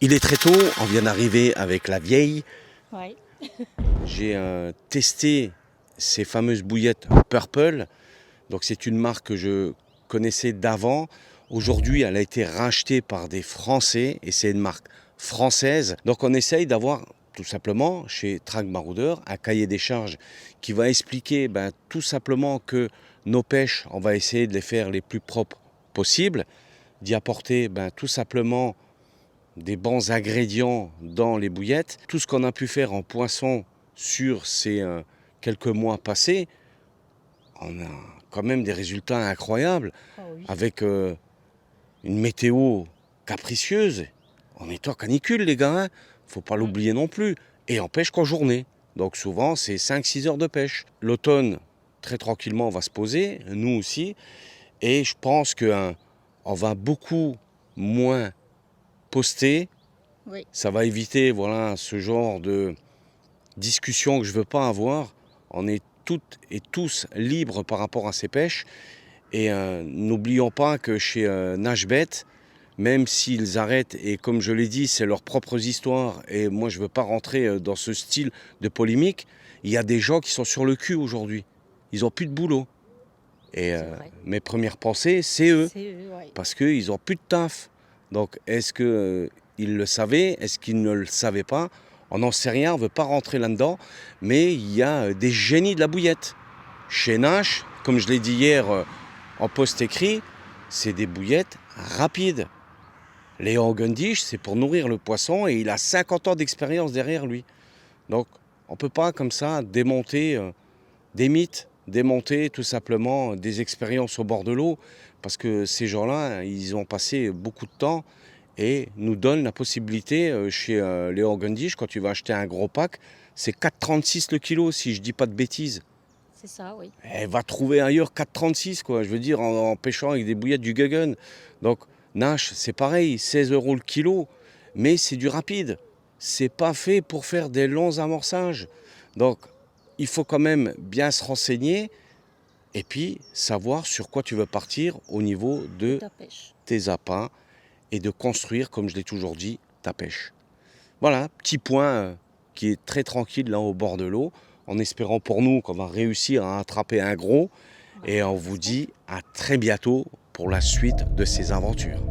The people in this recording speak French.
Il est très tôt, on vient d'arriver avec la vieille. Ouais. J'ai testé ces fameuses bouillettes Purple. Donc c'est une marque que je connaissais d'avant. Aujourd'hui, elle a été rachetée par des Français et c'est une marque française. Donc on essaye d'avoir tout simplement chez Track Baroudeur un cahier des charges qui va expliquer tout simplement que nos pêches, on va essayer de les faire les plus propres possibles, d'y apporter tout simplement des bons ingrédients dans les bouillettes. Tout ce qu'on a pu faire en poisson sur ces quelques mois passés, on a quand même des résultats incroyables Ah oui. avec une météo capricieuse. On est en canicule les gars, hein, faut pas l'oublier non plus. Et on pêche qu'en journée. Donc souvent c'est 5-6 heures de pêche. L'automne, très tranquillement, on va se poser, nous aussi. Et je pense qu'on va beaucoup moins poster. Oui. Ça va éviter ce genre de discussion que je ne veux pas avoir. On est toutes et tous libres par rapport à ces pêches. Et n'oublions pas que chez Nashbet, même s'ils arrêtent, et comme je l'ai dit, c'est leurs propres histoires, et moi je ne veux pas rentrer dans ce style de polémique, il y a des gens qui sont sur le cul aujourd'hui. Ils n'ont plus de boulot. Et mes premières pensées, c'est eux. C'est eux, ouais. Parce qu'ils n'ont plus de taf. Donc est-ce qu'ils le savaient? Est-ce qu'ils ne le savaient pas? On n'en sait rien, on ne veut pas rentrer là-dedans. Mais il y a des génies de la bouillette. Chez Nash, comme je l'ai dit hier en post écrit, c'est des bouillettes rapides. Léon Gundisch, c'est pour nourrir le poisson et il a 50 ans d'expérience derrière lui. Donc on ne peut pas comme ça démonter des mythes, démonter tout simplement des expériences au bord de l'eau, parce que ces gens-là, ils ont passé beaucoup de temps et nous donnent la possibilité, chez Léon Gundisch, quand tu vas acheter un gros pack, c'est 4,36 le kilo, si je dis pas de bêtises. C'est ça, oui. Elle va trouver ailleurs 4,36, quoi. Je veux dire, en pêchant avec des bouillettes du Guggen. Donc, Nash, c'est pareil, 16 € le kilo, mais c'est du rapide. C'est pas fait pour faire des longs amorçages. Donc, il faut quand même bien se renseigner et puis savoir sur quoi tu veux partir au niveau de Ta pêche. tes appâts et de construire, comme je l'ai toujours dit, ta pêche. Voilà, petit point qui est très tranquille là au bord de l'eau, en espérant pour nous qu'on va réussir à attraper un gros. Et on vous dit à très bientôt pour la suite de ces aventures.